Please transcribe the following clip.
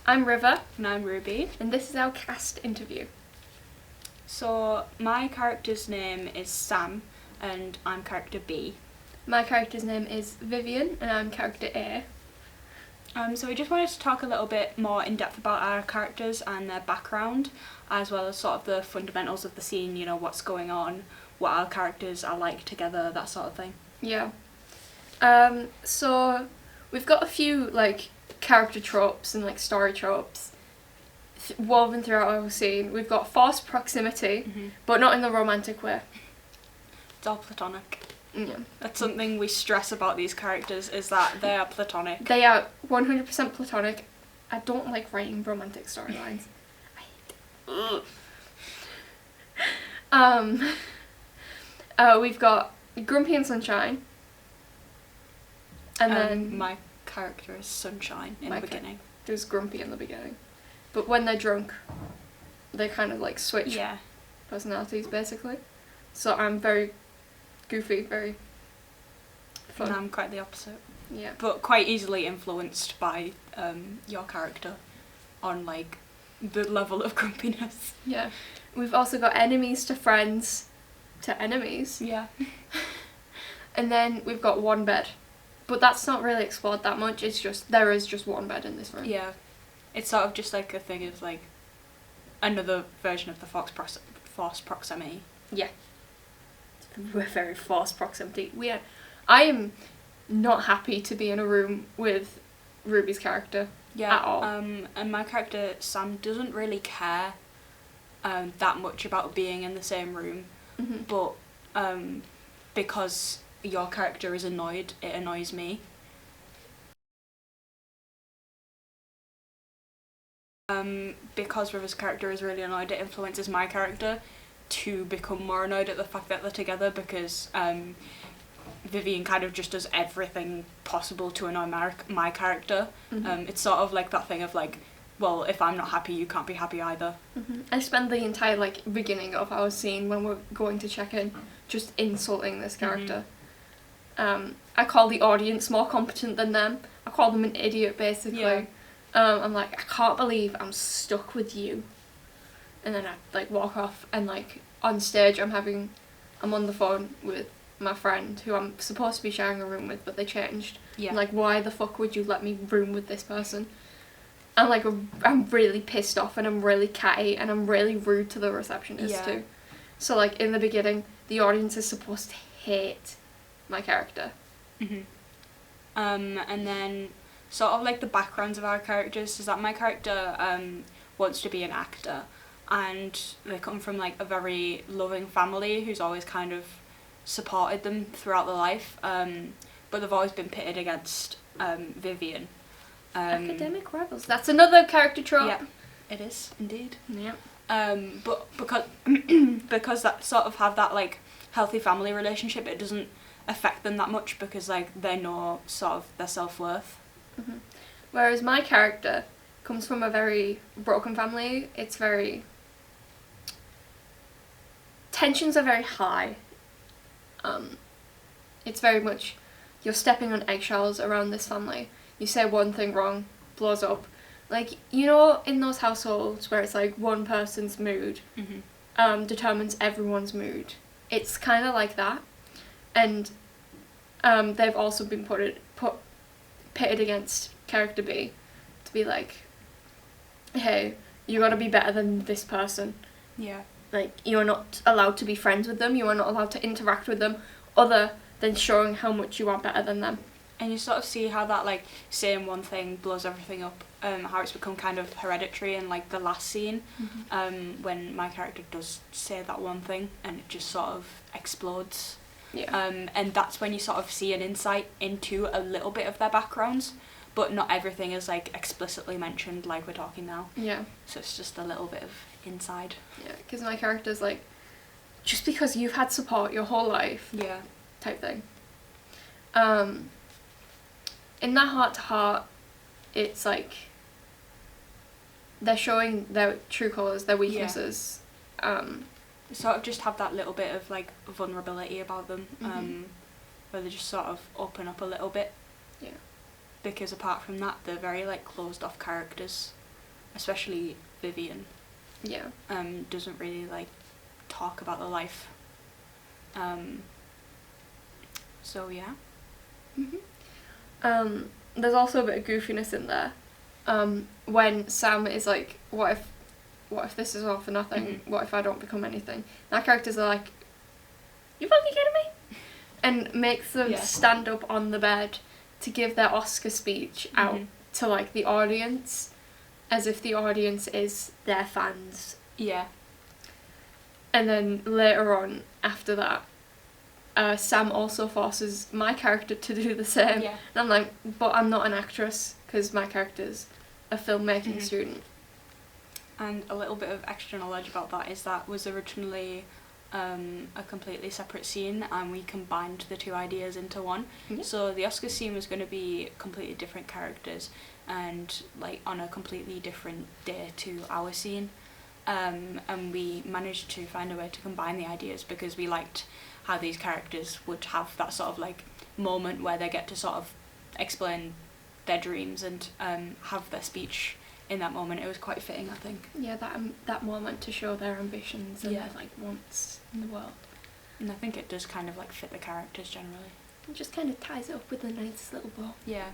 I'm River, And I'm Ruby. and this is our cast interview. So my character's name is Sam, and I'm character B. My character's name is Vivian, and I'm character A. So we just wanted to talk a little bit more in depth about our characters and their background, as well as sort of the fundamentals of the scene, you know, what's going on, what our characters are like together, that sort of thing. Yeah. So we've got a few character tropes and story tropes woven throughout our scene. We've got forced proximity, but not in the romantic way. It's all platonic. Yeah. That's something we stress about these characters, is that they are platonic. They are 100% platonic. I don't like writing romantic storylines. I hate it. We've got Grumpy and Sunshine. And then my character is Sunshine in the beginning. There's Grumpy in the beginning. But when they're drunk, they kind of switch personalities basically. So I'm very goofy, very fun. And I'm quite the opposite. Yeah. But quite easily influenced by your character on the level of grumpiness. Yeah. We've also got enemies to friends to enemies. Yeah. And then we've got one bed. But that's not really explored that much. It's just, there is just one bed in this room. Yeah. It's sort of just a thing of another version of the forced proximity. Yeah. We're very forced proximity. I am not happy to be in a room with Ruby's character at all. And my character Sam doesn't really care that much about being in the same room, but because your character is annoyed, it annoys me. Because River's character is really annoyed, it influences my character to become more annoyed at the fact that they're together, because Vivian kind of just does everything possible to annoy my character. It's sort of that thing of well, if I'm not happy, you can't be happy either. I spend the entire beginning of our scene when we're going to check in just insulting this character. I call the audience more competent than them. I call them an idiot basically. Yeah. I'm I can't believe I'm stuck with you. And then I walk off, and on stage I'm on the phone with my friend who I'm supposed to be sharing a room with, but they changed. Yeah. I'm why the fuck would you let me room with this person? And I'm really pissed off, and I'm really catty, and I'm really rude to the receptionist too. So in the beginning, the audience is supposed to hate my character. And then sort of the backgrounds of our characters is that my character wants to be an actor, and they come from a very loving family who's always kind of supported them throughout their life, but they've always been pitted against Vivian. Academic rivals. That's another character trope. Yeah, it is indeed. Yeah. But because that sort of have that healthy family relationship, it doesn't affect them that much, because they know sort of their self-worth. Whereas my character comes from a very broken family. It's very... tensions are very high. It's very much you're stepping on eggshells around this family. You say one thing wrong, blows up. In those households where it's one person's mood determines everyone's mood. It's kind of like that. And they've also been pitted against character B to be hey, you gotta be better than this person. Yeah. You're not allowed to be friends with them, you are not allowed to interact with them other than showing how much you are better than them. And you sort of see how that saying one thing blows everything up, how it's become kind of hereditary in the last scene, when my character does say that one thing and it just sort of explodes. Yeah. And that's when you sort of see an insight into a little bit of their backgrounds, but not everything is explicitly mentioned like we're talking now. Yeah. So it's just a little bit of inside. Yeah, because my character's just because you've had support your whole life. Yeah. Type thing. In that heart to heart, it's they're showing their true colours, their weaknesses. They sort of just have that little bit of vulnerability about them, where they just sort of open up a little bit. Yeah. Because apart from that, they're very closed off characters. especially Vivian, Yeah. doesn't really like talk about the life. So yeah. There's also a bit of goofiness in there. When Sam is like, what if this is all for nothing? What if I don't become anything? And our characters are like, you fucking kidding me? And makes them stand up on the bed to give their Oscar speech out to like the audience, as if the audience is their fans. Yeah. And then later on, after that, Sam also forces my character to do the same. Yeah. And I'm like, but I'm not an actress, because my character's a filmmaking student. And a little bit of extra knowledge about that is that was originally a completely separate scene, and we combined the two ideas into one. So the Oscar scene was going to be completely different characters and like on a completely different day to our scene. And we managed to find a way to combine the ideas because we liked how these characters would have that sort of like moment where they get to sort of explain their dreams and have their speech in that moment. It was quite fitting, I think. Yeah, that moment to show their ambitions and their like wants in the world. And I think it does kind of like fit the characters generally. It just kind of ties it up with a nice little bow. Yeah.